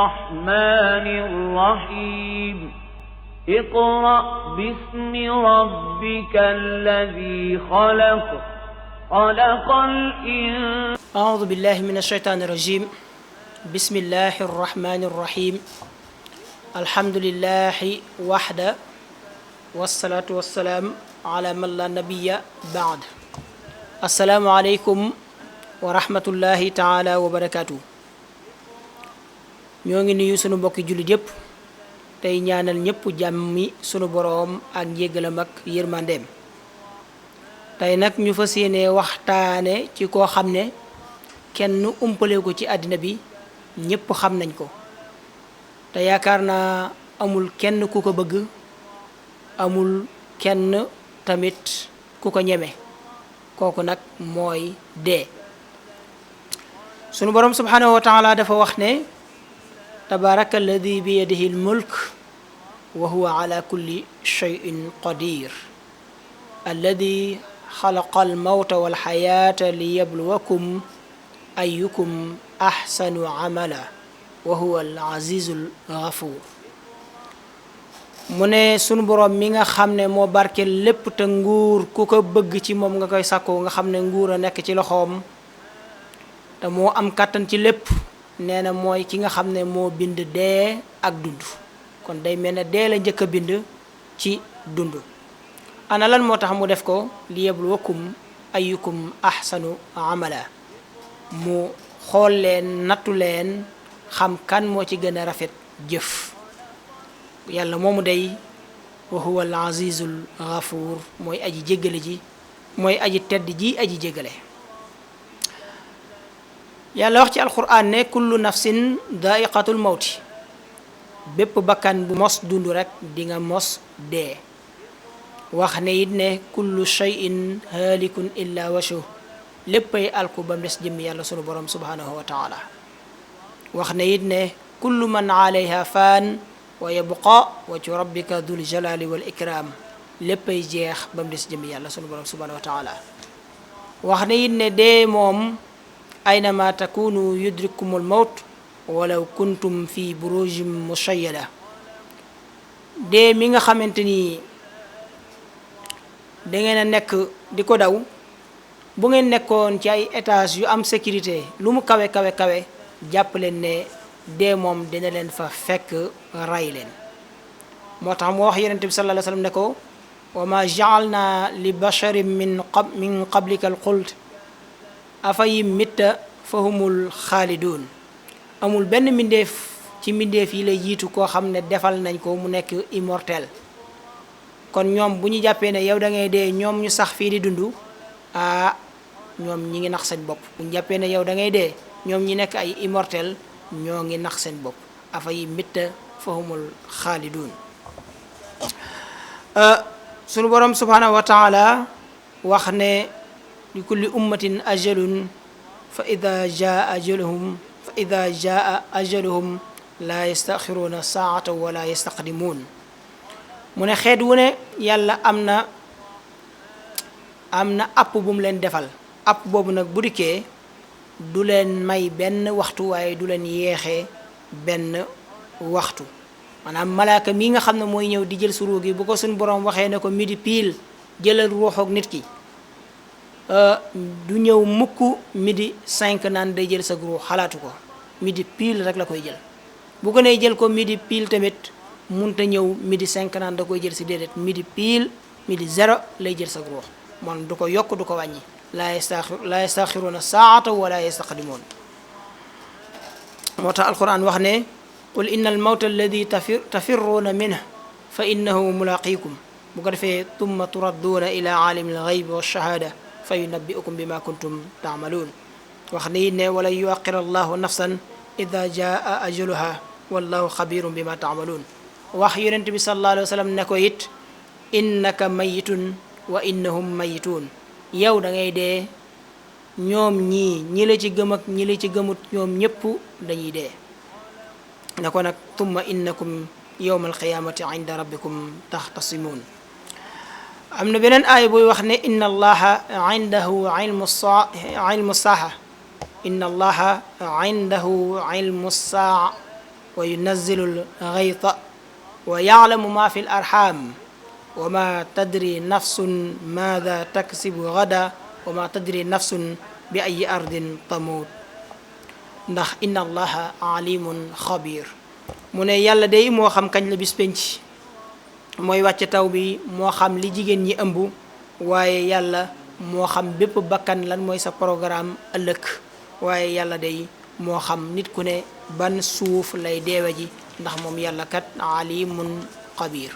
الرحمن الرحيم اقرأ باسم ربك الذي خلق خلق الإنسان. أعوذ بالله من الشيطان الرجيم. بسم الله الرحمن الرحيم. الحمد لله وحده والصلاة والسلام على من لا نبي بعد. السلام عليكم ورحمة الله تعالى وبركاته. ñoo ngi nuyu sunu mbokki jullit yépp tey ñaanal ñépp jàmmi sunu boroom ak njéggalam ak yërmandeem. tey nag ñu fas yéene waxtaane ci koo xam ne kenn umpale ko ci àddina bi ñépp xam nañ ko te yaakaar naa amul kenn ku ko bëgg, amul kenn tamit ku ko ñeme. kooku nag mooy dee. sunu boroom subhanahu wa taala dafa wax ne tabaraka alladi bi yadihi al mulk wa huwa ala kulli shay'in qadir alladi xalaqa al mawta wal xayaata liyabluwakum ayyukum ahsanu amala wa huwa al azizul ghafuur. mu ne sunu boroom mi nga xam ne moo barke lépp te nguur ku ko bëgg ci moom nga koy sàkkoo, nga xam ne nguur a nekk ci loxoom te moo am kàttan ci lépp. nee na mooy ki nga xam ne moo bind dee ak dund. kon day mel ne dee la njëkk a bind ci dund. ana lan moo tax mu def ko li yabluwakum ayyukum ahsanu amala, mu xool leen nattu leen xam kan moo ci gën a rafet jëf. yàlla moomu day wa huwa al azizul ghafuur, mooy aji jéggale ji, mooy aji tedd ji aji jéggale. yàlla wax ci alquran ne kullu nafsin daiqatul mawti, bépp bakkan bu mos dund rek di nga mos dee. wax ne it ne kullu shay'in haalikun illa wajhu, léppay alku ba mu des jëmmi yàlla sunu borom subhanahu wa taala. wax ne it ne kullu man alayha faan wa yabqa wajhu rabbika dul jalali wal ikram, léppay jeex ba mu des jëmmi yàlla sunu borom subhanahu wa taala. wax ne it ne dee moom aynama takunu yudrikumul mawt walaw kuntum fi burujin mushayyada. dee mi nga xamante ni dangeen a nekk di ko daw, bu ngeen nekkoon ci ay étage yu am sécurité lu mu kawe kawe kawe, jàpp leen ne dee moom dina leen fa fekk ray leen. moo tax mu wax yonent bi sallallahu alayhi wa sallam ne ko wa ma ja'alna li basharin min qablika al xuld afa yi mitta fahumul xaalidun. amul benn mbindeef ci mbindeef yi lay jiitu koo xam ne defal nañ ko mu nekk immortel. kon ñoom bu ñu jàppee ne yow da ngay dee ñoom ñu sax fii di dund, ñoom ñi ngi nax seen bopp. bu ñu jàppee ne yow da ngay dee ñoom ñi nekk ay immortel, ñoo ngi nax seen bopp. afa yi mitta fahumul xaalidun. sunu borom subhanahu wa taala wax ne li kulli ummatin ajalun fa ida jaa ajaluhum la yastaxiruuna saata wala yastaqdimuun. mu ne xeet wu ne yàlla am na app bu mu leen defal. app boobu nag bu dikkee du leen may benn waxtu, waaye du leen yeexee benn waxtu. maanaam malaaka mi nga xam ne mooy ñëw di jël su ruux gi, bu ko suñ borom waxee ne ko midi pile jëlal ruuxoog nit ki, du ñëw mukk midi 5 naan day jël sa ruux, xalaatu ko. midi pile rek la koy jël. bu ko nee jël ko midi pile tamit munta ñëw midi 5 naan da koy jël si déedéet, midi pile midi 0 lay jël sa ruux. moom du ko yokk du ko wàññi. laa yastaxiruuna saata wala yastaqdimoon. moo tax alquran wax ne qul inna al mawta alladi tafirruuna minhu fa innahu mulaqikum. bu ko defee tumma turadduuna ila aalimi alxaybi walshahada fa yunabbiukum bima kuntum taamaluun. wax ne it ne wala yuaqir allahu nafsan ida jaa ajaluha wallahu xabirun bima taamaluun. wax yonent bi sallallahu alayhi wa sallam ne ko it innaka mayitun wa innahum mayituun. yow da ngay dee, ñoom ñi la ci gëm ak ñi la ci gëmut ñoom ñëpp dañuy dee. ne ko nag tumma innakum yawma alqiyamati inda rabbikum taxtasimuun. am na beneen aaya buy wax ne inna allaha indahu ilmu saaha inna allaha indahu ilmu saa wa yunazzilu al-ghaytha wa ya'lamu ma fi al-arham wa ma tadri nafsun madha taksibu gada wa ma tadri nafsun bi ayyi ardin tamut ndax inna allaha alimun xabir mu ne yàlla day moo xam kañ la bis penc mooy wàcce taw bi moo xam li jigéen ñi ëmb waaye yàlla moo xam bépp bakkan lan mooy sa programme ëllëg waaye yàlla day moo xam nit ku ne ban suuf lay deewe ji ndax moom yàlla kat alimun xabir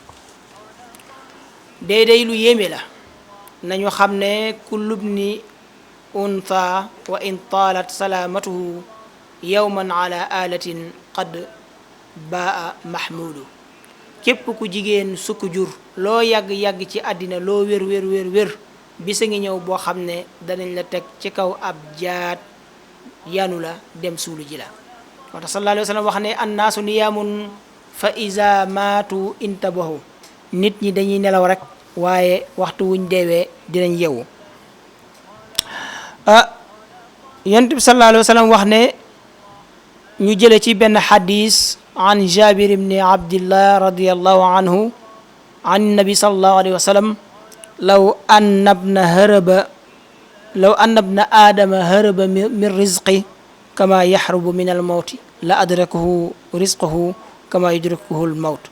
day lu yéeme la nañu xam ne kullu bni untha wa in taalat salaamatuhu yawman ala alatin qad baa mahmudu képp ku jigéen sukk jur loo yàgg-yàgg ci àddina loo wér bisa ngi ñëw boo xam ne danañ la teg ci kaw ab jaat yanu la dem suulu ji la moo tax sallallahu alayhi wa sallam wax ne annaasu niyaamun fa iza maatu intabahu nit ñi dañuy nelaw rek waaye waxtu wuñ deewee dinañ yeewu yonent bi sallallahu alayhi wa sallam wax ne ñu jële ci benn xadis an jabir ibni abdillah radiallahu anhu an nabi sallallahu alayhi wa sallam law anna ibna aadama haraba min rizqi kama yaxrubu min al mawti la adrakahu rizquhu kama yudrakuhu al mawt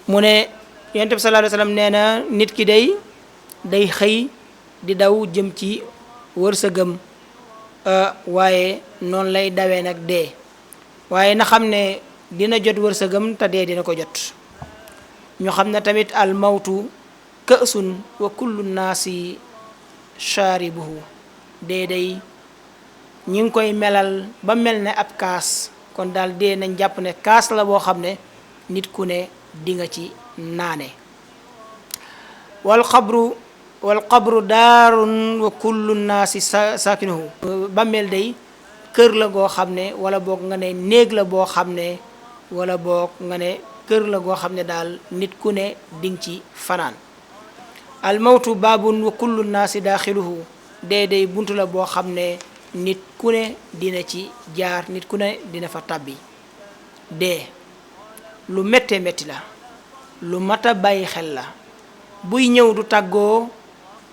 mu ne yonent bi sallallahu alayhi wa sallam nee na nit ki day xëy di daw jëm ci wërsëgam waaye noonu lay dawee nag dee waaye na xam ne dina jot wërsëgam te dee dina ko jot ñu xam ne tamit al mawtu kësun wa kullu naasi shaaribuhu dee day ñi ngi koy melal ba mel ne ab kaas kon daal dee nañ jàpp ne kaas la boo xam ne nit ku ne di nga ci naane wal qabru daarun wa kullu naasi saakinuhu bàmmeel day kër la goo xam ne wala boog nga ne néeg la boo xam ne wala boog nga ne kër la goo xam ne daal nit ku ne ding ci fanaan al mawtu baabun wa kullu naasi daaxiluhu dee day buntu la boo xam ne nit ku ne dina ci jaar nit ku ne dina fa tàbbi dee lu méttee métti la lu mat a bàyyi xel la buy ñëw du tàggoo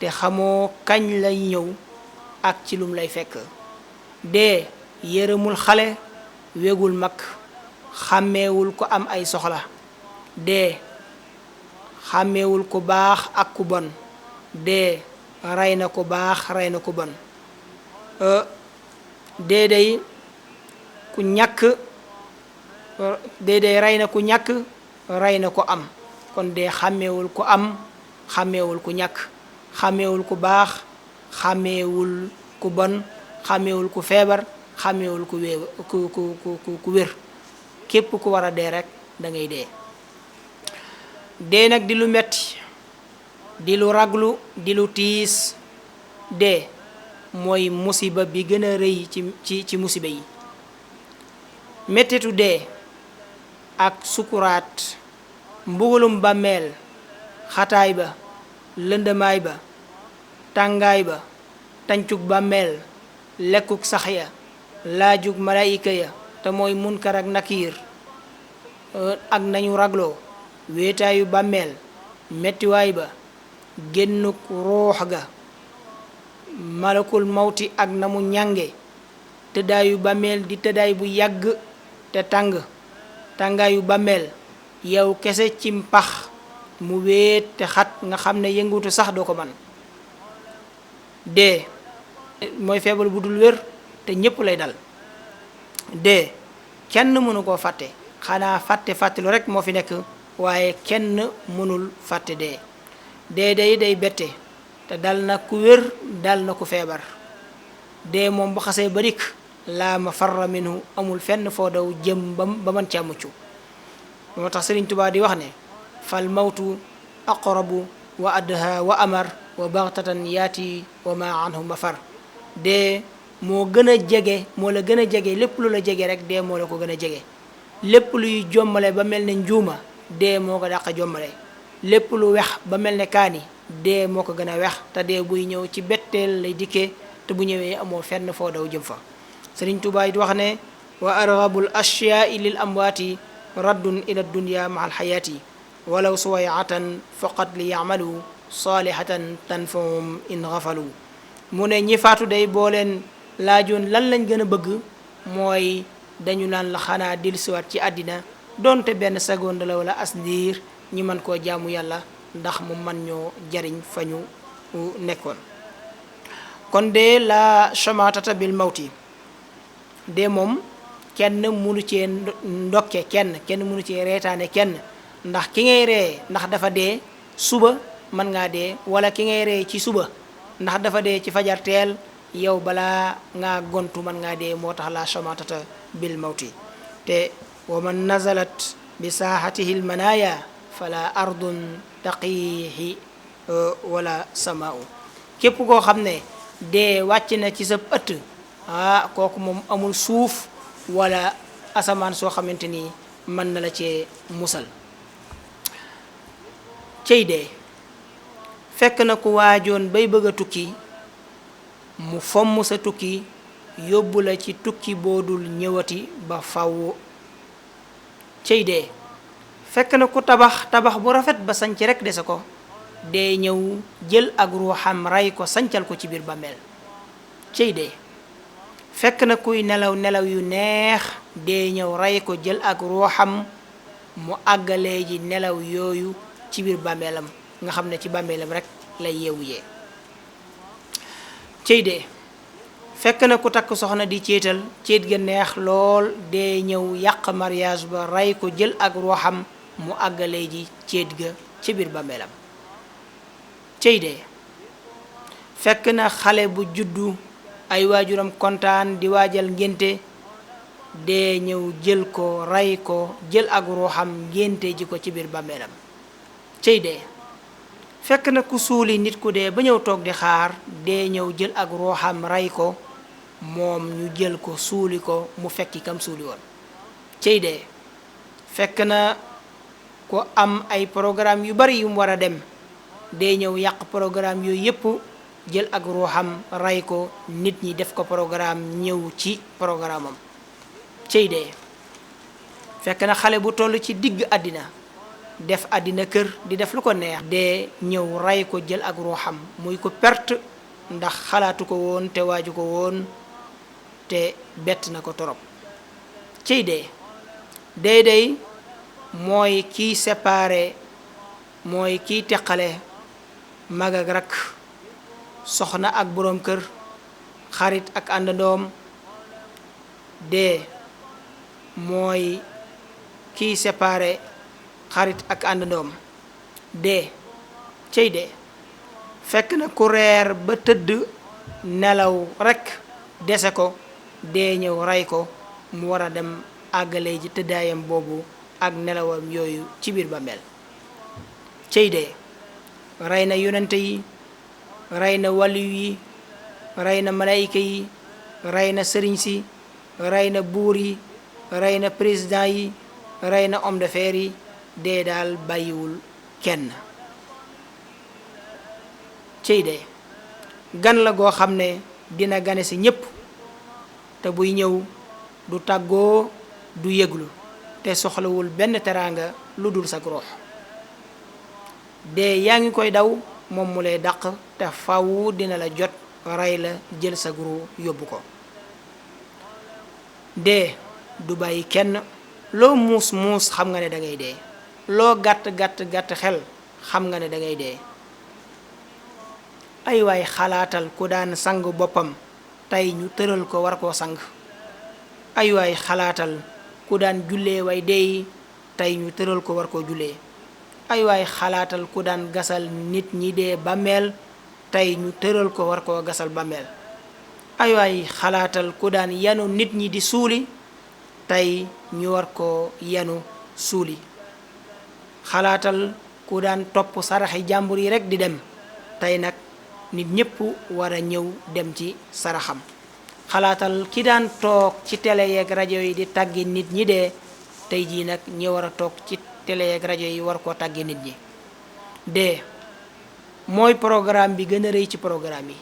te xamoo kañ lay ñëw ak ci lum lay fekk dee yërëmul xale wégul mag xàmmeewul ko am ay soxla dee xàmmeewul ku baax ak ku bon dee rey na ku baax rey na ku bon dee day ku ñàkk dee day rey na ku ñàkk rey na ku am kon dee xàmmeewul ku am xàmmeewul ku ñàkk xàmmeewul ku baax xàmmeewul ku bon xàmmeewul ku feebar xàmmeewul ku wér képp ku war a dee rek da ngay dee dee nag di lu metti di lu raglu di lu tiis dee mooy musiba bi gën a rëy ci musiba yi mettitu dee ak sukuraat mbugalum bàmmeel xataay ba lëndamaay ba tàngaay ba tancug bàmmeel lekkuk sax ya laajug malaayika ya te mooy munkar ak nakiir ak nañu ragloo wéetaayu bàmmeel mettiwaay ba génnuk ruux ga malakul mawti ak na mu ñànge tëddaayu bàmmeel di tëddaay bu yàgg te tàngaayu bàmmeel yow kese ci mpax mu wéet te xat nga xam ne yëngutu sax doo ko man dee mooy feebar bu dul wér te ñépp lay dal dee kenn mënu koo fàtte xanaa fàttelu rek moo fi nekk waaye kenn mënul fàtte dee day bette te dal na ku wér dal na ku feebar dee moom bu xasee ba dikk laa mafarra minhu amul fenn foo daw jëm ba mën caa mucc moo tax Sëriñ Tuubaa di wax ne fal mawtu aqrabu wa adha wa amar wa baxtatan yaati wa ma anhu mafar dee moo gën a jege moo la gën a jege lépp lu la jege rek dee moo la ko gën a jege lépp luy jommale ba mel ne njuuma dee moo ko dàq jommale lépp lu wex ba mel ne kaani dee moo ko gën a wex te dee buy ñëw ci betteel lay dikkee te bu ñëwee amoo fenn foo daw jëm fa Sëriñ Tuubaa it wax ne wa arghabul ashyaai lil amwaati raddun ila dunya maa alxayaati walaw suwayatan faqat li yamalu salihatan tanfahum in gafalu mu ne ñi faatu day boo leen laajoon lan lañ gën a bëgg mooy dañu naan la xanaa dellusiwaat ci àddina donte benn seconde la wala as ndiir ñi mën koo jaamu yàlla ndax mu man ñoo jariñ fa ñu nekkoon kon de la chamatata bil mawti de moom kenn mënu cee ndokke kenn mënu cee reetaane kenn ndax ki ngay ree ndax dafa dee suba mën ngaa dee wala ki ngay ree ci suba ndax dafa dee ci fajar teel yow balaa ngaa gontu mën ngaa dee moo tax la chamatata bil mawti te wa man nazalat bi saaxatihi l manaya fala ardun taqiihi wala samaau képp koo xam ne dee wàcc na ci sa ëtt kooku moom amul suuf wala asamaan soo xamante ni mën na la cee musal cey dee fekk na ku waajoon bay bëgg a tukki mu fomm sa tukki yóbbu la ci tukki boo dul ñëwati ba faw cey dee fekk na ku tabax bu rafet ba sanc rek dese ko dee ñëw jël ak ruuxam rey ko sancal ko ci biir bàmmeel cey dee fekk na kuy nelaw yu neex dee ñëw rey ko jël ak ruuxam mu àggalee ji nelaw yooyu ci biir bàmmeelam nga xam ne ci bàmmeelam rek lay yeewu yee cey dee fekk na ku takk soxna di céetal céet ga neex lool dee ñëw yàq mariage ba rey ko jël ak ruuxam mu àggalee ji céet ga ci biir bàmmeelam cey dee fekk na xale bu juddu ay waajuram kontaan di waajal ngénte dee ñëw jël ko rey ko jël ak ruuxam ngénte ji ko ci biir bàmmeelam cey dee fekk na ku suuli nit ku dee ba ñëw toog di xaar dee ñëw jël ak ruuxam rey ko moom ñu jël ko suuli ko mu fekki kam suuli woon cey dee fekk na ku am ay programme yu bari yu mu war a dem dee ñëw yàq programme yooyu yépp jël ak ruuxam rey ko nit ñi def ko programme ñëw ci programme am cey dee fekk na xale bu toll ci digg àddina def àddina kër di def lu ko neex dee ñëw rey ko jël ak ruuxam muy ko perte ndax xalaatu ko woon te waaju ko woon te bett na ko torop cey dee day mooy kiy séparé mooy kiy teqale mag ak rak soxna ak boroom kër xarit ak àndandoom dee mooy kiy séparé xarit ak àndandoom dee cey dee fekk na ku reer ba tëdd nelaw rekk dese ko dee ñëw rey ko mu war a dem àggale ji tëddaayam boobu ak nelawam yooyu ci biir bàmmeel cey dee rey na yonente yi rey na waliyu yi rey na malayka yi rey na sëriñ si rey na buur yi rey na président yi rey na homme d'affaires yi dee daal bàyyiwul kenn cey dee gan la goo xam ne dina gane si ñépp te buy ñëw du tàggoo du yëglu te soxlawul benn teraanga lu dul sa ruux dee yaa ngi koy daw moom mu lay dàq te faw dina la jot rey la jël sa ruux yóbbu ko dee du bàyyi kenn loo muus muus xam nga ne da ngay dee loo gàtt gàtt xel xam nga ne da ngay dee ay waay xalaatal ku daan sang boppam tey ñu tëral ko war koo sang ay waay xalaatal ku daan jullee way dee tey ñu tëral ko war koo jullee ay waay xalaatal ku daan gasal nit ñi dee bàmmeel tey ñu tëral ko war koo gasal bàmmeel ay waay xalaatal ku daan yanu nit ñi di suuli tey ñu war koo yanu suuli xalaatal ku daan topp saraxi jàmbur yi rekk di dem tey nag nit ñépp war a ñëw dem ci saraxam xalaatal ki daan toog ci télé yeeg rajo yi di tàggi nit ñi dee tey jii nag ñi war a toog ci télé yeeg rajo yi war koo tàggi nit ñi dee mooy programme bi gën a rëy ci programme yi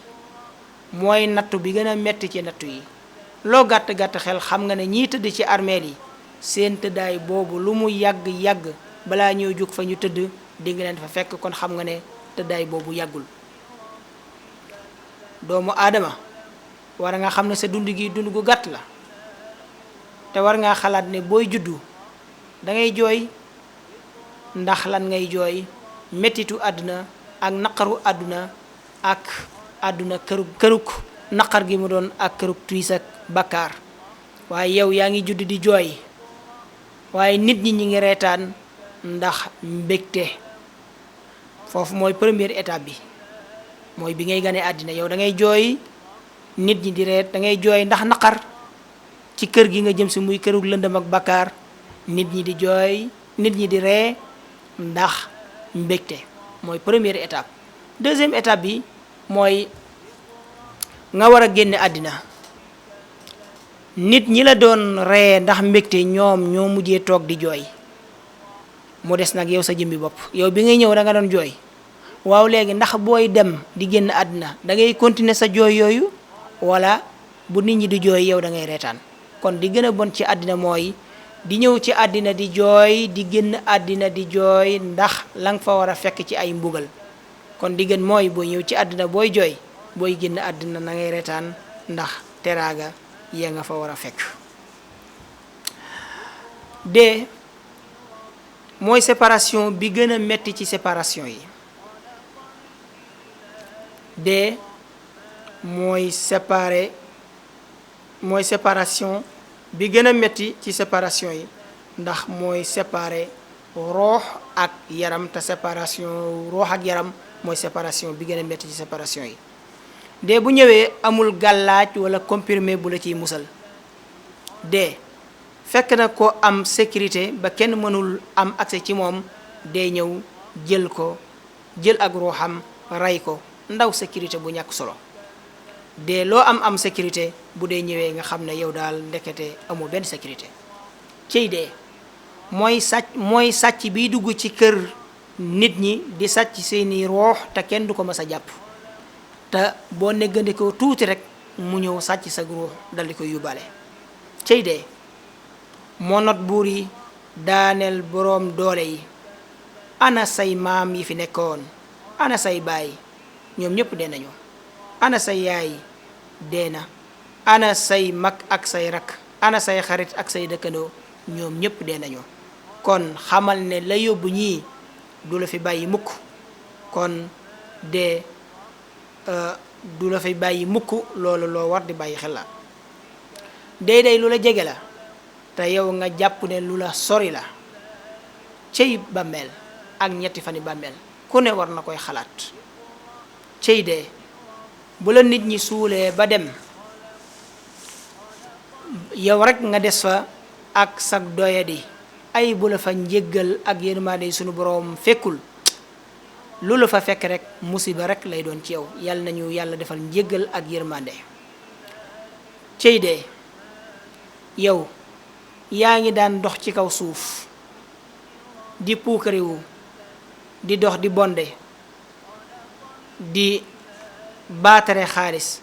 mooy nattu bi gën a metti ci nattu yi loo gàtt xel xam nga ne ñii tëdd ci armeel yi seen tëddaay boobu lu mu yàgg balaa ñëw jóg fa ñu tëdd di nga leen fa fekk. kon xam nga ne tëddaay boobu yàggul. doomu aadama war nga xam ne sa dund gi dund gu gàtt la te war ngaa xalaat ne booy juddu da ngay jooy. ndax lan ngay jooy? mettitu àdduna ak naqaru àdduna ak àdduna kërug naqar gi mu doon ak kërug tuis ak bakkaar. waaye yow yaa ngi judd di jooy waaye nit ñi ngi reetaan ndax mbégte. foofu mooy première étape bi, mooy bi ngay gane àddina. yow da ngay jooy nit ñi di reet, da ngay jooy ndax naqar ci kër gi nga jëm si muy kërug lëndëm ak bakkaar. nit ñi di jooy, nit ñi di ree ndax mbégte. mooy première étape. deuxième étape bi mooy nga war a génne àddina. nit ñi la doon ree ndax mbégte ñoom ñoo mujjee toog di jooy. mu des nag yow sa jëmbi bopp. yow bi ngay ñëw da nga doon jooy. waaw léegi ndax booy dem di génn àddina da ngay continuer sa jooy yooyu wala bu nit ñi di jooy yow da ngay reetaan. kon di gën a bon ci àddina mooy di ñëw ci àddina di jooy, di génn àddina di jooy ndax la nga fa war a fekk ci ay mbugal. kon di gën mooy booy ñëw ci àddina booy jooy, booy génn àddina na ngay reetaan ndax teraaga ya nga fa war a fekk. de mooy séparation bi gën a metti ci séparation yi. de mooy séparation bi gën a metti ci séparation yi ndax mooy séparer roox ak yaram. te séparation roox ak yaram mooy séparation bi gën a metti ci séparation yi. de bu ñëwee amul gàllaaj wala comprimé bu la ciy musal. de fekk na ko am sécurité ba kenn mënul am accès ci moom, day ñëw jël ak ruuxam rey ko ndaw sécurité bu ñàkk solo. de loo am sécurité bu dee ñëwee nga xam ne yow daal ndekete amoo benn sécurité. ciy dee mooy sàcc biy dugg ci kër nit ñi di sàcc seeni ruux te kenn du ko mës a jàpp. te boo neggandikoo tuuti rek mu ñëw sàcc sa ruux dal di koy yóbbaale. ciy dee moo not buur yi, daaneel boroom doole yi. ana say maam yi fi nekkoon, ana say baay, ñoom ñëpp dee nañu. ana say yaay dee na. ana say mag ak say rak, ana say xarit ak say dëkkandoo, ñoom ñëpp dee nañu. kon xamal ne la yóbbu ñii du la fi bàyyi mukk. kon dee du la fi bàyyi mukk. loolu loo war di bàyyi xel la. day lu la jege la te yow nga jàpp ne lu la sori la. cey bàmmeel ak ñetti fani bàmmeel ku ne war na koy xalaat. cey dee bu la nit ñi suulee ba dem, yow rek nga des fa ak sag doyadi. ay bu la fa njéggal ak yërmande sunu boroom fekkul, lu la fa fekk rek musiba rek lay doon ci yow. yàlla nañu yàlla defal njéggal ak yërmande. cey dee yow yaa ngi daan dox ci kaw suuf di puukarewu, di dox di bonde, di baatare xaalis.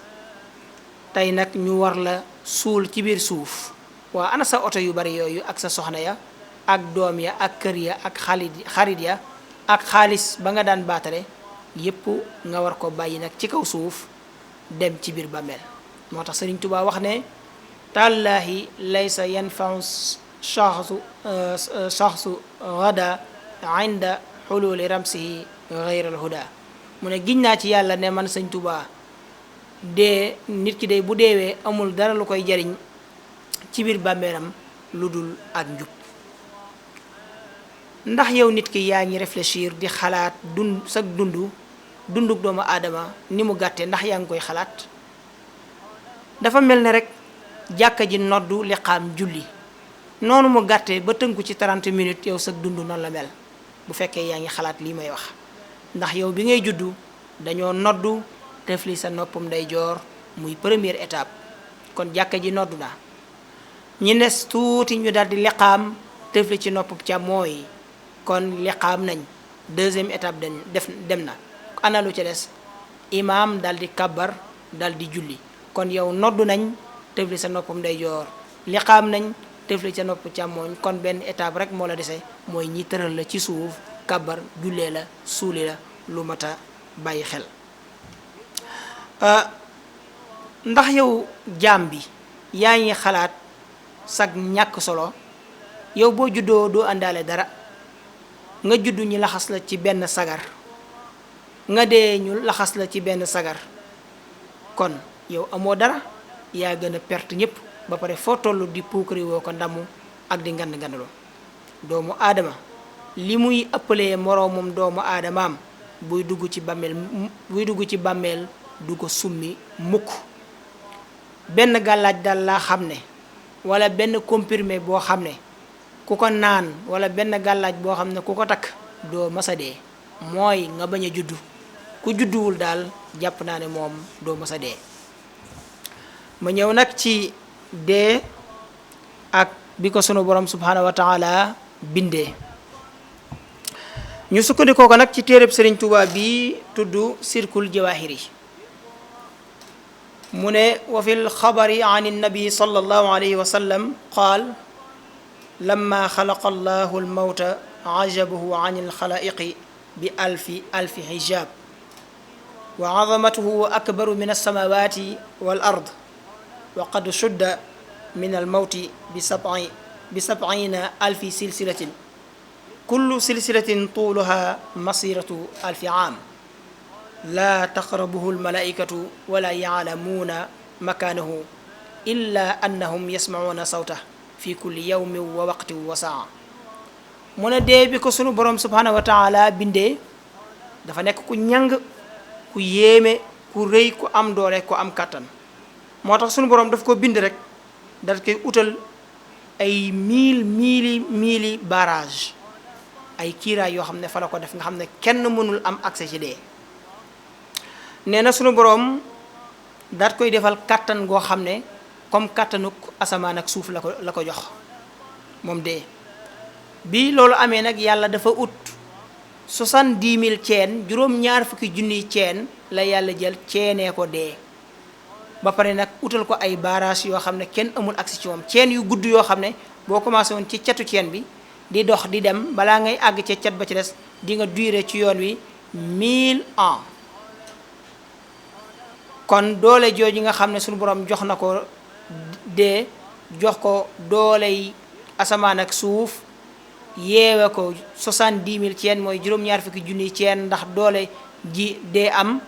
tey nag ñu war la suul ci biir suuf. waa ana sa oto yu bari yooyu ak sa soxna ya ak doom ya ak kër ya ak xarit ya ak xaalis ba nga daan baatare yépp nga war ko bàyyi nag ci kaw suuf dem ci biir bàmmeel. moo tax Sëriñ Tuubaa wax ne tallaahi laysa yanfau shaxsu gada inda xululi ramsihi gayral huda. mu ne giñ naa ci yàlla ne man Sëriñ Tuubaa dee nit ki day bu deewee amul dara lu koy jariñ ci biir bàmmeelam lu dul ak njub. ndax yow nit ki yaa ngi réfléchir di xalaat dunduk doomu aadama ni mu gàtte, ndax yaa ngi koy xalaat? dafa mel ne rek jàkka ji noddu liqaam julli noonu mu gàtte ba tënku ci 30 minutes yow sag dund noonu la mel. bu fekkee yaa ngi xalaat lii may wax, ndax yow bi ngay juddu dañoo noddu tefli sa noppam ndeyjoor muy première étape. kon jàkka ji noddu na, ñi nes tuuti ñu daldi liqaam tefli ci noppam càmmooñ. kon liqaam nañ. deuxième étape dem na. ana lu ci des? imaam daldi kabbar daldi julli. kon yow noddu nañ tefli sa noppam ndeyjoor, liqaam nañ tëfli ca nopp càmmooñ kon benn étape rek moo la dese mooy ñi tëral la ci suuf kabar jullee la suuli la lu mat a bàyyi xel ndax yow jaam bi yaa ngi xalaat sag ñàkk solo yow boo juddoo doo àndaale dara nga juddu ñu laxas la ci benn sagar nga dee ñu laxas la ci benn sagar kon yow amoo dara yaa gën a perte ñëpp ba pare foo toll di puukari woo ko ndamu ak di ngand ngandlu doomu aadama li muy ëppalee moroomum doomu aadamaam buy dugg ci bàmmeel du ko summi mukk benn gàllaaj dal laa xam ne wala benn comprimé boo xam ne ku ko naan wala benn gàllaaj boo xam ne ku ko takk doo masa dee mooy nga bañ a juddu ku judduwul daal jàpp naa ne moom doo masa dee ma ñëw nag ci dee ak bi ko sunu borom subhanahu wa taala bindee ñu sukkandikoo ko nag ci téereb Sëriñ Tuubaa bi tudd sirkul jawaahiri mu ne wa fi lxabari an innabi sallallahu alayhi wa sallam qaal lamma xalaqa allahu almawta ajabahu an alxalaiqi bi alfi hijab wa azamatuhu akbaru min alsamawati wal ard wa qad shudda min almawti bi sab'ina alfi silsilatin kullu silsilatin tuuluha masiratu alfi aam laa taqrabuhu almalaikatu wala yaclamuuna makaanahu illa annahum yasmacuuna sawtah fi kulli yawmin wa waqtin wa saa mu ne dee bi ko sunu borom subhanahu wa taala bindee dafa nekk ku ñang ku yéeme ku rëy ku am doole ku am kàttan moo tax sunu borom daf ko bind rek daf koy utal ay miili barrage ay kiiraay yoo xam ne fa la ko def nga xam ne kenn mënul am accès ci dee nee na sunu boroom daat koy defal kàttan goo xam ne comme kàttanuk asamaan ak suuf la ko jox moom dee bi loolu amee nag yàlla dafa ut 70,000 ceen juróom-ñaar fukki junniy ceen la yàlla jël ceenee ko dee ba pare nag utal ko ay barrage yoo xam ne kenn amul accès ci moom ceen yu gudd yoo xam ne boo commencé woon ci catu ceen bi di dox di dem balaa ngay àgg ca cat ba ci des di nga durer ci yoon wi 1000 ans kon doole jooju nga xam ne suñu borom jox na ko dee jox ko dooley asamaan ak suuf yeewe ko 70,000 ceen mooy juróom-ñaar fukki junniy ceen ndax doole ji dee am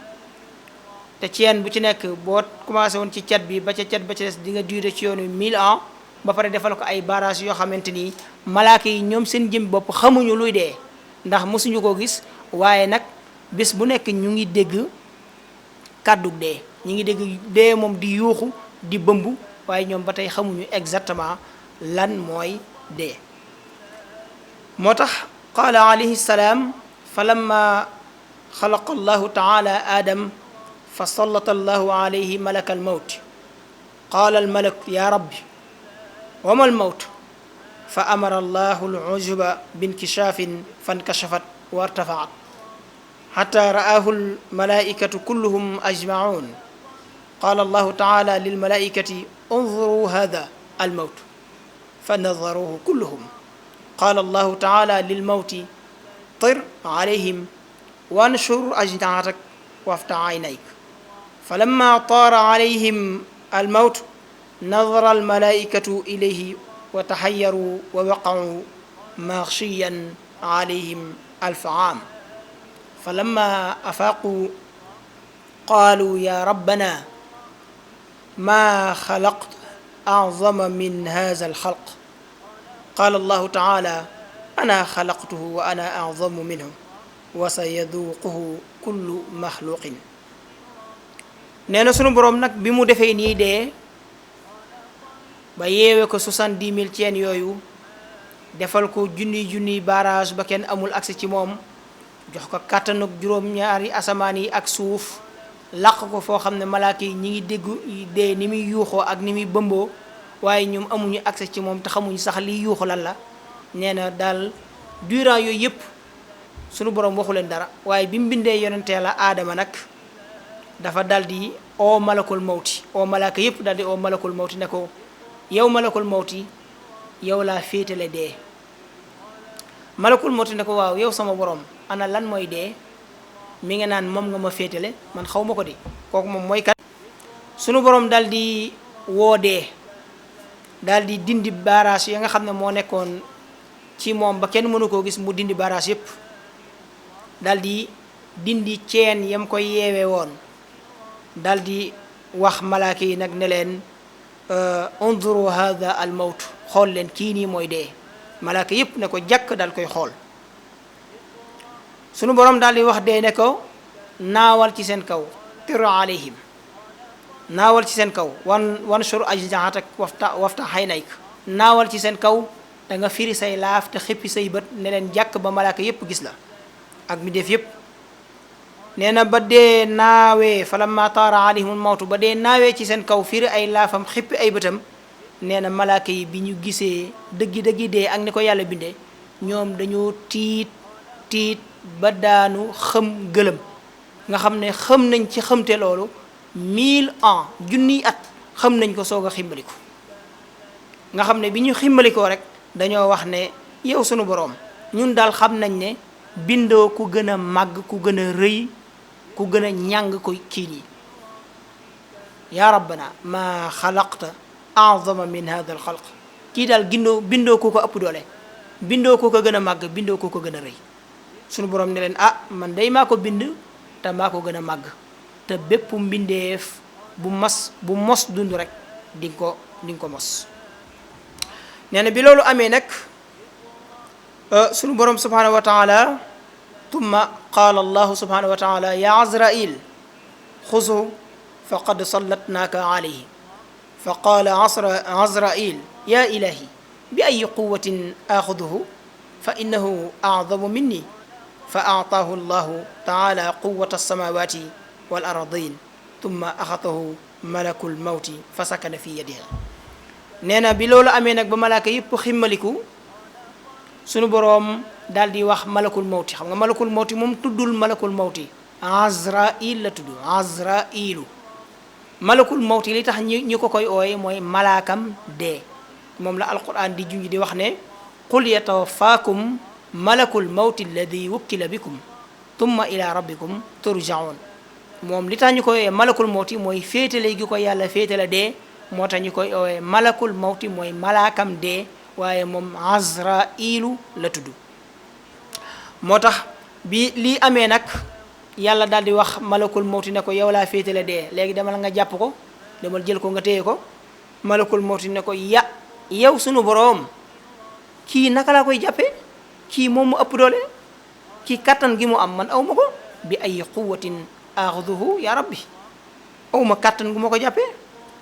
te ceen bu ci nekk boo commencé woon ci cat bi ba ca cat ba ci des di nga durer ci yoon wi 1000 ans ba pare defal ko ay barrage yoo xamante ni malaaka yi ñoom seen jëm bopp xamuñu luy dee ndax mosuñu ko gis waaye nag bés bu nekk ñu ngi dégg kàddu dee ñu ngi dégg dee moom di yuuxu di bëmb waaye ñoom ba tey xamuñu exactement lan mooy dee moo tax qaala alayhi salaam fa lamma xalaqa allahu taala aadam fa sallata allahu alayhi malaka almawt qaala almalak ya rabbi wama almawt fa amara allahu alujuba binkishaafin fankashafat wa artafaat xata ra'aahu almalaikatu kulluhum ajmacuun qaala allahu taala lilmalaikati unzuruu hada almawt fa nazaruuhu kulluhum qaala allahu taala lilmawti tir alayhim wanshur ajnaatak waftax aynayk falamma taara alayhim almawt nadara almalaikatu ilayhi wa taxayaru wa waqacuu maxshiyan alayhim alfa caam falamma afaaquu qaaluu ya rabbana ma xalaqta acdama min haza alxalq qaala allahu taala ana xalaqtuhu wa ana acdamu minhu wa sa yaduuquhu kullu maxluqin nee na sunu boroom nag bi mu defee nii dee ba yeewe ko 70,000 ceen yooyu defal ko junniy barrage ba kenn amul accès ci moom jox ko kàttanug juróom-ñaari asamaan yi ak suuf làq ko foo xam ne malaaka yi ñi ngi dégg dee ni muy yuuxoo ak ni muy bëmboo waaye ñoom amuñu accès ci moom te xamuñu sax liy yuuxu lan la nee na daal durant yooyu yëpp sunu borom waxu leen dara waaye bi mu bindee yonentee la aadama nag dafa dal di oo malakul mawti oo malaaka yëpp dal di oo malakul mawti ne ko yow malakul mawti yow laa féetale dee. malakul mawti ne ko waaw yow sama borom ana lan mooy dee mi nga naan moom nga ma féetale man xaw ma ko di kooku moom mooy kat. sunu borom daal di woo dee daal di dindi baaraas ya nga xam ne moo nekkoon ci moom ba kenn mënu koo gis mu dindi baaraas yépp daal di dindi ceen yam koy yeewee woon daal di wax malaaka yi nag ne leen unzuru hadha al mawt xool leen kii nii mooy dee. malaaka yépp ne ko jàkk daal koy xool. sunu borom daal di wax dee ne ko naawal ci seen kaw tir alayhim naawal ci seen kaw wan shur ajnihatak wafta haynayk naawal ci seen kaw da nga firi say laaf te xippi say bët ne leen jàkk ba malaaka yépp gis la ak mi def yépp. nee na ba dee naawee falamma taara alayhimul mawtu ba dee naawee ci seen kaw firi ay laafam xippi ay bëtam nee na malaaka yi bi ñu gisee dëggi dee ak ni ko yàlla bindee ñoom dañoo tiit ba daanu xëm gëlëm nga xam ne xëm nañ ci xëmte loolu 1000 ans junniy at xëm nañ ko soog a ximbaliku nga xam ne bi ñu ximbalikoo rek dañoo wax ne yow sunu boroom ñun daal xam nañ ne bindoo ku gën a màgg ku gën a rëy ku gën a ñàng ko kii nii yaa rabbana maa xalaqta a'zama min hadha al xalq kii daal bindoo ku ko ëpp doole bindoo ku ko gën a màgg bindoo ku ko gën a rëy sunu borom ne leen man day maa ko bind te maa ko gën a màgg te bépp mbindeef bu mos dund rek di nga ko mos. nee na bi loolu amee nag sunu borom subhanahu wa taala tumma qaala allahu subhanahu wa taala ya azrail xuzu faqad sallatnaaka alayhi fa qaala azrail ya ilahi bi ay quwatin axuduhu fa innahu a'zamu minni fa a'taahu allahu taala quwata alsamawati wal ardin tumma axatahu malakul mawti fa sakana fi yadiha. nee na bi loolu amee nag ba malaaka yëpp ximmaliku sunu boroom daal di wax malakul mawti. xam nga malakul mawti moom tuddul malakul mawti azrail la tudd azrailu. malakul mawti li tax ñi ko koy ooye mooy malaakam dee moom la alquran di junj di wax ne qul yatawafaakum malakul mawti alladi wukkila bikum tumma ila rabbikum turjaun. moom li tax ñu koy ooye malakul mawti mooy féetale gi ko yàlla féetale dee moo tax ñu koy ooye malakul mawti mooy malaakam dee waaye moom azrailu la tudd. moo tax bi lii amee nag yàlla daal di wax malakul mawti ne ko yow laa féetale dee léegi demal nga jàpp ko demal jël ko nga téye ko. malakul mawti ne ko yow sunu boroom kii naka laa koy jàppee kii moom mu ëpp doole kii kattan gi mu am man aw ma ko bi ay quwatin axuduhu ya rabbi aw ma kattan gu ma ko jàppee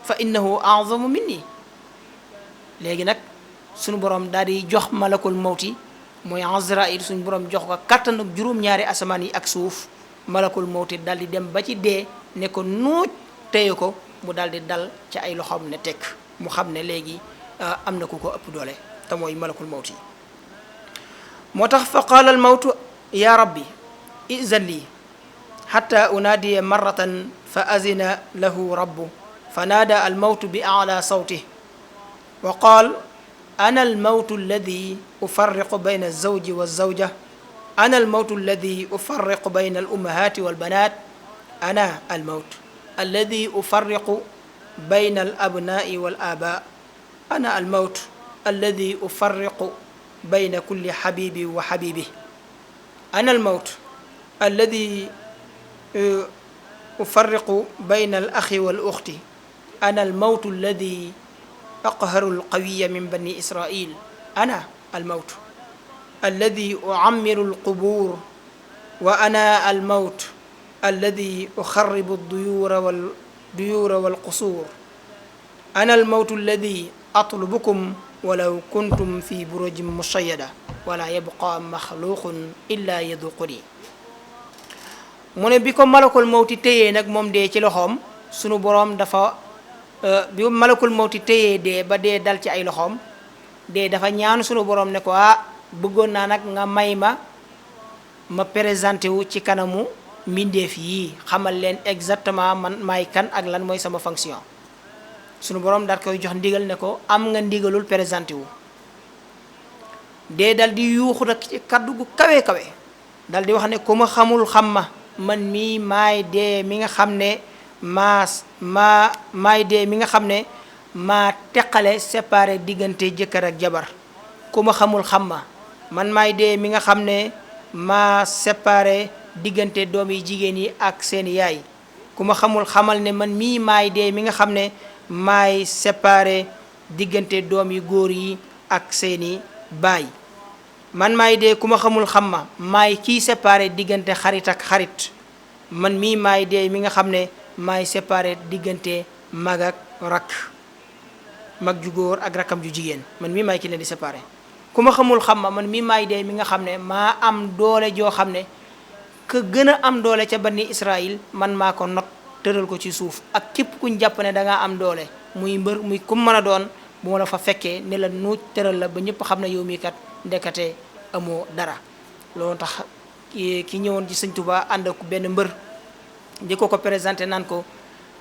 fa innahu a'zamu minni. léegi nag sunu boroom daal di jox malakul mawti mooy azrail suñu boroom jox ko kattan ak juróom-ñaari asamaan yi ak suuf. malakul mawti daal di dem ba ci dee ne ko nuuj téye ko mu daal di dal ci ay loxoom ne tekk mu xam ne léegi am na ku ko ëpp doole te mooy malakul mawti. moo tax fa qaala al mawtu ya rabbi izan lii xatta unaadiya marratan fa azina lahu rabbu fa naada al mawtu bi a'la sawtih wa qaal ana al mawtu alladi ufarriqu bayna alzawji walzawja أنا الموت الذي أفرق بين الأمهات والبنات أنا الموت الذي أفرق بين الأبناء والآباء أنا الموت الذي أفرق بين كل حبيب وحبيبه أنا الموت الذي أفرق بين الأخ والأخت أنا الموت الذي أقهر القوي من بني إسرائيل أنا الموت الذي أعمر القبور وأنا الموت الذي أخرب الديور والقصور أنا الموت الذي أطلبكم ولو كنتم في بروج مشيدة ولا يبقى مخلوق إلا يذوقني. mu ne bi ko malakul mawti téyee nag moom dee ci loxoom sunu boroom dafa bi malakul mawti téyee dee ba dee dal ci ay loxoom dee dafa ñaan sunu boroom ne ko bëggoon naa nag nga may ma présenté wu ci kanamu mbindeef yii xamal leen exactement man maay kan ak lan mooy sama fonction. sunu borom daal koy jox ndigal ne ko am nga ndigalul présenté wu dee dal di yuuxu nag ci kaddu gu kawe kawe dal di wax ne ku ma xamul xam ma man mii maay dee mi nga xam ne maay dee mi nga xam ne maa teqale séparé diggante jëkkër ak jabar ku ma xamul xam ma man maay dee mi nga xam ne maa séparé diggante doom yi jigéen yi ak seen yaay ku ma xamul xamal ne man mii maay dee mi nga xam ne maay séparé diggante doom yi góor yi ak seeni baay man maay dee ku ma xamul xam ma maay kiy séparé diggante xarit ak xarit man mii maay dee mi nga xam ne maay séparé diggante mag ak rakk mag ju góor ak rakkam ju jigéen man mii maay ki leen di séparé ku ma xamul xam ma man mii maay dee mi nga xam ne maa am doole joo xam ne ka gën a am doole ca bani Israël man maa ko not tëral ko ci suuf ak képp kuñ jàpp ne da ngaa am doole muy mbër muy ku mën a doon bu ma la fa fekkee ne la nuuj tëral la ba ñëpp xam ne yow mii kat ndekete amoo dara. loolu tax ki ñëwoon ci sëñ Tuubaa ànd ak benn mbër di ko présenté naan ko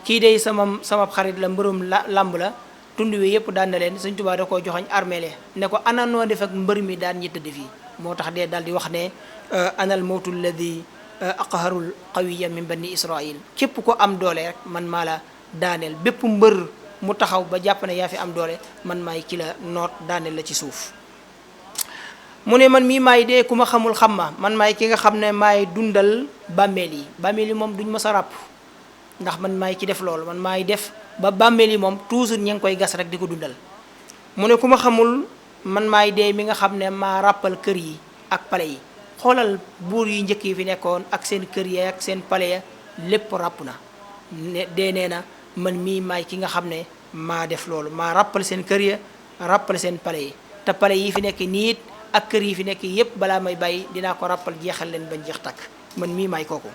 kii day sama xarit la mbërum làmb la tund wi yëpp daan na leen sëñ Tuubaa da koo joxoñ armeele ne ko ana noo def ak mbër mi daan ñi tëdd fii moo tax dee daal di wax ne anal mawtu alladi aqharul qawiya min bani Israil képp ko am doole rek man maa la daaneel bépp mbër mu taxaw ba jàpp ne yaa fi am doole man maay ki la noot daaneel la ci suuf mu ne man mii maay dee ku ma xamul xam ma man maay ki nga xam ne maay dundal bàmmeel yi moom duñ mës a ràpp ndax man maay ki def loolu man maay def ba bàmmeel yi moom toujours ña ngi koy gas rek di ko dundal mu ne ku ma xamul man maay dee mi nga xam ne maa ràppal kër yi ak pale yi xoolal buur yi njëkk yi fi nekkoon ak seen kër yi ak seen pale ya lépp ràpp na dee nee na man mii maay ki nga xam ne maa def loolu maa ràppal seen kër ya ràppal seen pale yi te pale yi fi nekk niit ak kër yi fi nekk yépp balaa may bàyyi dinaa ko ràppal jeexal leen bañ jeex takk man mii maay kooku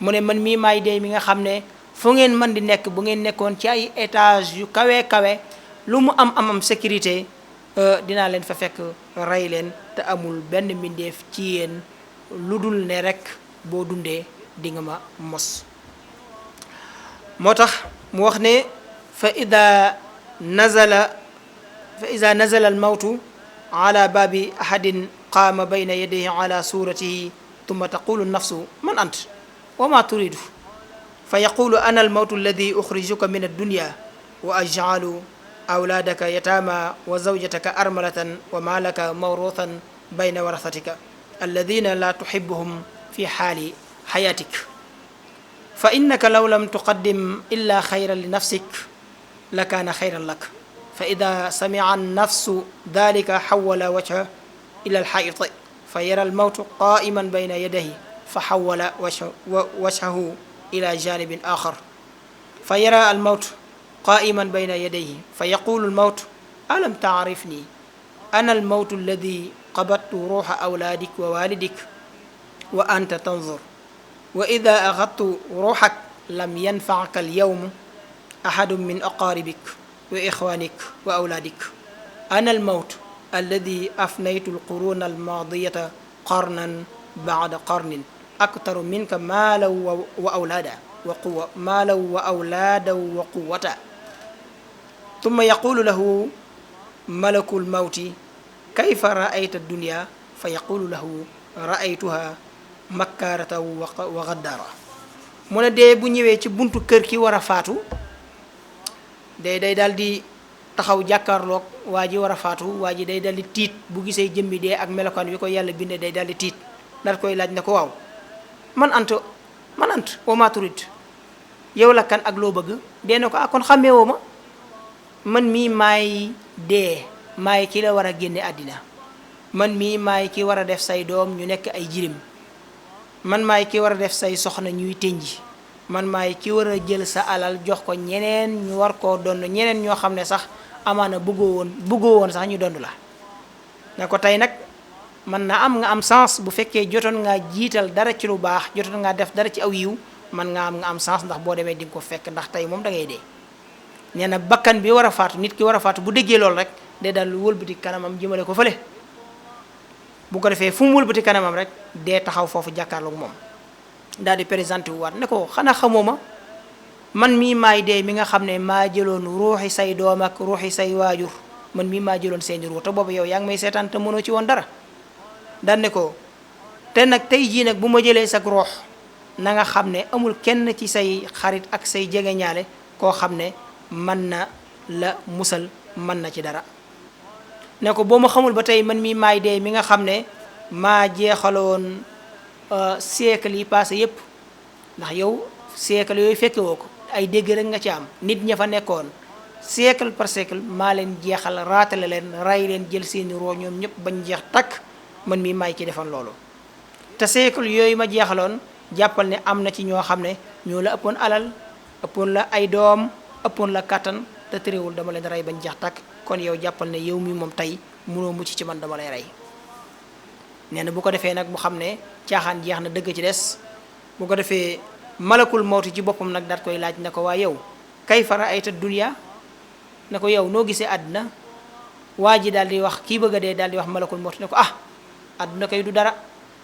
mu ne man mii maay dee mi nga xam ne fu ngeen mën di nekk bu ngeen nekkoon ci ay étage yu kawe lu mu am sécurité dinaa leen fa fekk rey leen te amul benn mbindeef ci yéen lu dul ne rek boo dundee di nga ma mos moo tax mu wax ne fa ida nazala al mawtu ala baabi ahadin qaama bayna yadayhi ala suratihi tumma taqulu nafsu man ant wa ma turidu fa yaqulu ana al mawtu alladi uxrijuka min addunya wa ajcalu أولادك يتامى وزوجتك أرملة وما لك موروثا بين ورثتك الذين لا تحبهم في حال حياتك فإنك لو لم تقدم إلا خيرا لنفسك لكان خيرا لك فإذا سمع النفس ذلك حول وجهه إلى الحائط فيرى الموت قائما بين يديه فحول وجهه إلى جانب آخر فيرى الموت قائما بين يديه فيقول الموت ألم تعرفني أنا الموت الذي قبضت روح أولادك ووالدك وأنت تنظر وإذا أخذت روحك لم ينفعك اليوم أحد من أقاربك وإخوانك وأولادك أنا الموت الذي أفنيت القرون الماضية قرنا بعد قرن أكثر منك مالا وأولادا وقوة مالا وأولادا وقوة ثم يقول له ملك الموت كيف رأيت الدنيا فيقول له رأيتها مكارة وغدارة mu ne dee bu ñëwee ci buntu kër ki war a faatu day daal di taxaw jàkkaarloog waa ji war a faatu waa ji day daal di tiit bu gisee jëmmi dee ak melokaan wi ko yàlla bindee day daal di tiit daal koy laaj ne ko waaw man ant wa maa turid yow la kan ak loo bëgg dee na ko kon xàmmeewoo ma man mii maay dee maay ki la war a génne àddina man mii maay ki war a def say doom ñu nekk ay jirim man maay ki war a def say soxna ñuy tënji man maay ki war a jël sa alal jox ko ñeneen ñu war koo donn ñeneen ñoo xam ne sax amaana bëggoo woon sax ñu dond la ne ko tey nag man na am nga am sens bu fekkee jotoon ngaa jiital dara ci lu baax jotoon ngaa def dara ci aw yiw man nga am sens ndax boo demee di nga ko fekk ndax tey moom da ngay dee nee na bakkan bi war a faatu nit ki war a faatu bu déggee loolu rek day daal wëlbati kanamam jëmale ko fële bu ko defee fu mu wëlbati kanamam rek dee taxaw foofu jàkkaarloog moom daal di présenté wu waat ne ko xanaa xamoo ma man mii maay dee mi nga xam ne maa jëloon ruuxi say doom ak ruuxi say waajur man mii maa jëloon seeni ruu te boobu yow yaa ngi may seetaan te mënoo ci woon dara. daan ne ko te nag tey jii nag bu ma jëlee sag roox na nga xam ne amul kenn ci say xarit ak say jegeñaale koo xam ne mën na la musal mën na ci dara. ne ko boo ma xamul ba tey man mii maay dee mi nga xam ne maa jeexaloon siècle yi passé yépp ndax yow siècle yooyu fekke woo ko ay dégg rek nga ci am. nit ña fa nekkoon siècle par siècle maa leen jeexal raatale leen ray leen jël seeni roo ñoom ñëpp bañ jeex takk man mii maay ci defal loolu. te siècle yooyu ma jeexaloon jàppal ne am na ci ñoo xam ne ñoo la ëppoon alal ëppoon la ay doom ëppoon la kàttan te terewul dama leen rey bañ jeex takk kon yow jàppal ne yow mi moom tey mënoo mucc ci man dama lay rey. nee na bu ko defee nag mu xam ne caaxaan jeex na dëgg ci des. bu ko defee malakul mawti ci boppam nag daat koy laaj ne ko waa yow kayfa ra'ayta dunya ne ko yow noo gisee àdduna. waa ji daal di wax kii bëgg a dee daal di wax malakul mawti ne ko ah àdduna kay du dara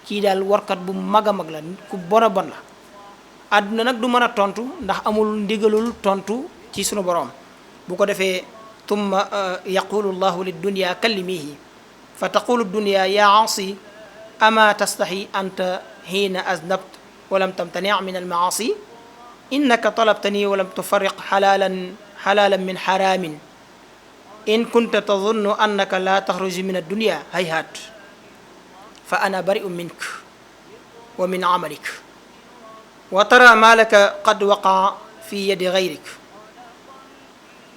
kii daal warkat bu mag a mag la ku bon a bon la. àdduna nag du mën a tontu ndax amul ndigalul tontu ci sunu borom. bu ko defee tumma yaqulu llahu liddunya kallimihi fa taqulu dunya ya aasi ama tastahi anta xiina aznabt walam tamtani min almaasi innaka talabtani walam tufarriq xalalan min xaraamin in kunta tadunnu annaka la taxruju min addunya hayhaat fa ana bari'un mink wa min amalik wa tara ma laka qad waqaa fi yadi gayrik.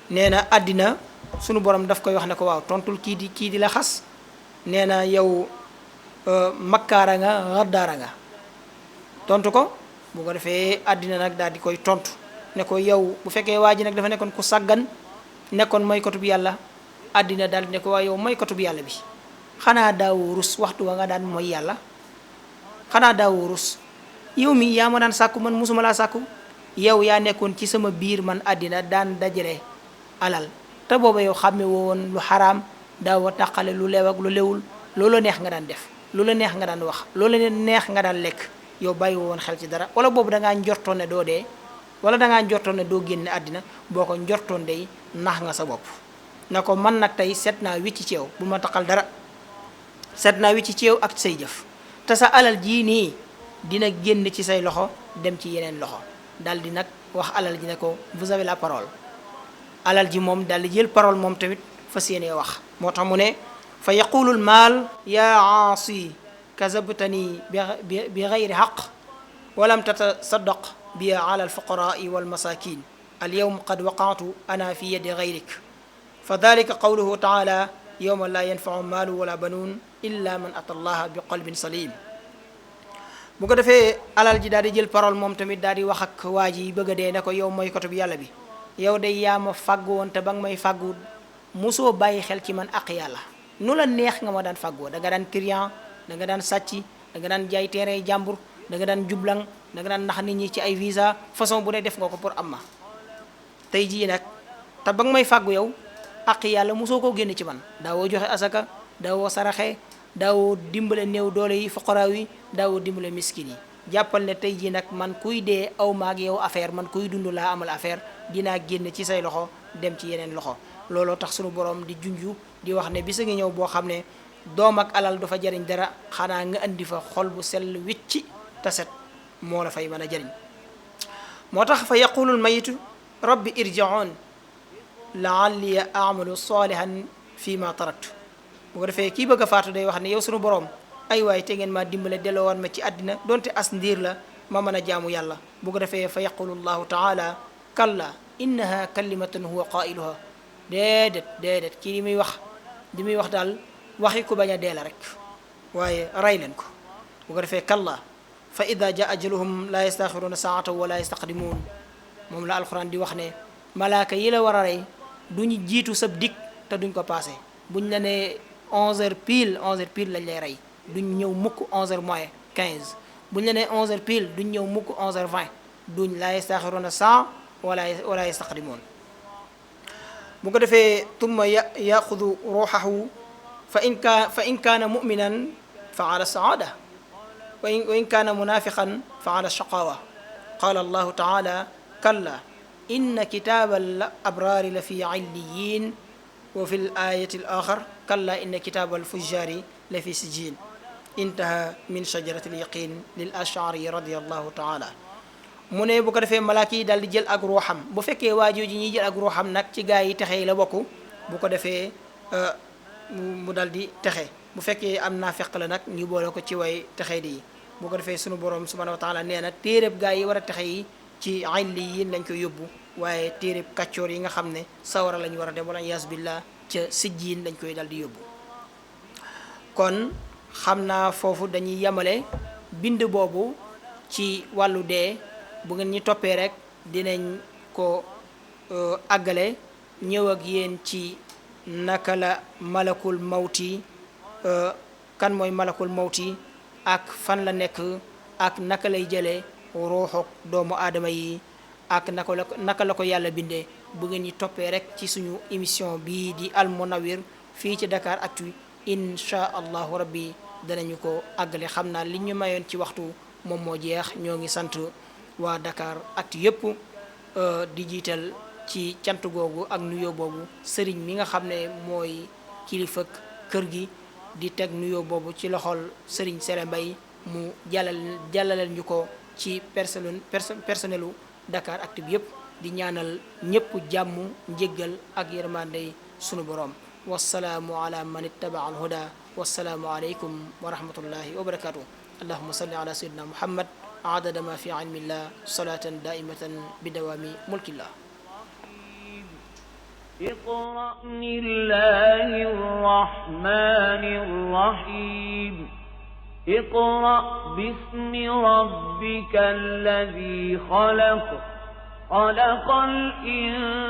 nee na àddina sunu borom daf koy wax ne ko waaw tontul kii di la xas. nee na yow makkaara nga xaddaara nga tontu ko. bu ko defee àddina nag daal di koy tontu ne ko yow bu fekkee waa ji nag dafa nekkoon ku sàggan nekkoon moykatu bi yàlla àddina daal di ne ko waa yow moykatu bi yàlla bi xanaa daawoo rus waxtu wa nga daan mooy yàlla. xanaa daawoo rus yow mi yaa ma daan sàkku man musuma laa sàkku. yow yaa nekkoon ci sama biir man àddina daan dajale alal te booba yow xàmme woo woon lu xaraam daawa tàqale lu leew ak lu lewul loolu neex nga daan def loolu neex nga daan wax loolu neex nga daan lekk yow bàyyi woon xel ci dara. wala boobu da ngaa njortoon ne doo dee wala da ngaa njortoon ne doo génne àddina boo ko njortoon day nax nga sa bopp. na ko man nag tey seet naa wicc ci yow bu ma taqal dara seet naa wicc ci yow ak say jëf te sa alal jii nii dina génn ci say loxo dem ci yeneen loxo. daal di nag wax alal ji ne ko vous avez la parole. alal ji moom daal di jël parole moom tamit fas yéenee wax. moo tax mu ne fa yaqulu l maal yaa aasi kazabtani bi gayri xaq walam tatasaddaq bi ala alfuqaraai walmasakin alyawm qad waqaatu ana fi yadi gayrik fa dalika qawluhu taala yawma la yanfau maalu wala banuun illa man ata allaha bi qalbin salim. bu ko defee alal ji daal di jël parole moom tamit daal di wax ak waa ji bëgg a dee ne ko yow mooy koto bi yàlla bi yow day yaa ma fàggu woon te ba nga may fàggu mosoo bàyyi xel ci man ak yàlla nu la neex nga ma daan fàggoo da nga daan client da nga daan sàcc da nga daan jaay terrain jàmbur da nga daan jublang da nga daan nax nit ñi ci ay visa façon bu ne def nga ko pour am ma. tey jii nag te ba nga may fàggu yow ak yàlla mosoo koo génn ci man daawoo joxe asaka daawoo saraxe daawoo dimbale néew doole yi fuqaraaw yi daawoo dimbale miskin yi. jàppal ne tey jii nag man kuy dee aw maag yow affaire man kuy dund laa amal affaire dinaa génn ci say loxo dem ci yeneen loxo. looloo tax sunu borom di junju di wax ne bisa ngi ñëw boo xam ne doom ak alal du fa jariñ dara xanaa nga indi fa xol bu sell wicci taset moo la fay mën a jariñ. moo tax fa yaqulul mayitu rabbi irji'un la'alli a'malu salihan fi ma taraktu. bu ko defee kii bëgg a faatu day wax ne yow sunu borom ay waay te ngeen maa dimbale delloo woon ma ci àddina donte as ndiir la ma mën a jaamu yàlla. bu ko defee fa yaqulu llahu taala kalla innaha kalimatun huwa qailuha. déedéet kii li muy wax daal waxi ku bañ a dee la rek waaye rey leen ko. bu ko defee kalla fa ida jaa ajaluhum la yastaxiruuna saata wala yastaqdimuun. moom la alquran di wax ne malaaka yi la war a rey duñu jiitu sab dik te duñ ko passé. buñ la ne 11h pile lañ lay rey duñ ñëw mukk 11h moins 15. buñ la ne 11h pile duñ ñëw mukk 11h20 duñ la yastaxiruuna saa wala yastaqdimuun. bu ko defee tumma yaxudu ruuxahu fa in kaana muminan fa ala saada wa in kaana munafiqan fa ala shaqawa. qala allahu taala kalla inna kitaaba al abraari la fi illiyin wa fi l ayati l axar kalla inna kitaaba alfujjaari la fi sijjiin intaha min shajarati l yaqin lil ashari radiallahu taala. mu ne bu ko defee malaaka yi daal di jël ak ruuxam. bu fekkee waajoo ji ñuy jël ak ruuxam nag ci gaa yi texe yi la bokk, bu ko defee mu dal di texe. bu fekkee am naafeq la nag ñu boole ko ci way texe di yi. bu ko defee sunu borom subhanahu wa taala nee na téeréb gaa yi war a texe yi ci illiyin lañ koy yóbbu, waaye téeréb kàccoor yi nga xam ne sawara lañ war a dem wala yaas billah ca sijjiin lañ koy dal di yóbbu. kon xam naa foofu dañuy yemale bind boobu ci wàllu dee. bu ngeen ñi toppee rek dinañ ko àggale ñëw ak yéen ci naka la malakul mawti, kan mooy malakul mawti ak fan la nekk ak naka lay jëlee ruuxuk doomu aadama yi ak naka la ko yàlla bindee. bu ngeen ñi toppee rek ci suñu émission bii di Al Munawwir fii ci Dakaractu insha allahu rabbi danañu ko àggale. xam naa li ñu mayoon ci waxtu moom moo jeex. ñoo ngi sant waa Dakaractu yëpp di jiital ci cant googu ak nuyoo boobu sëriñ mi nga xam ne mooy kilifa kër gi, di teg nuyoo boobu ci loxol sëriñ Sele Mbay mu jàllaleel ñu ko ci personnelu Dakaractu bi yëpp. di ñaanal ñëpp jàmm, njéggal ak yërmande sunu borom. wassalaamu ala man ittaba al huda. wassalaamu aleykum wa rahmatullahi wa barakatuh. allahumma salli ala sayyidina muhammad عدد ما في علم الله صلاة دائمة بدوام ملك الله. اقرأ بسم الله الرحمن الرحيم. اقرأ باسم ربك الذي خلق. خلق الإنسان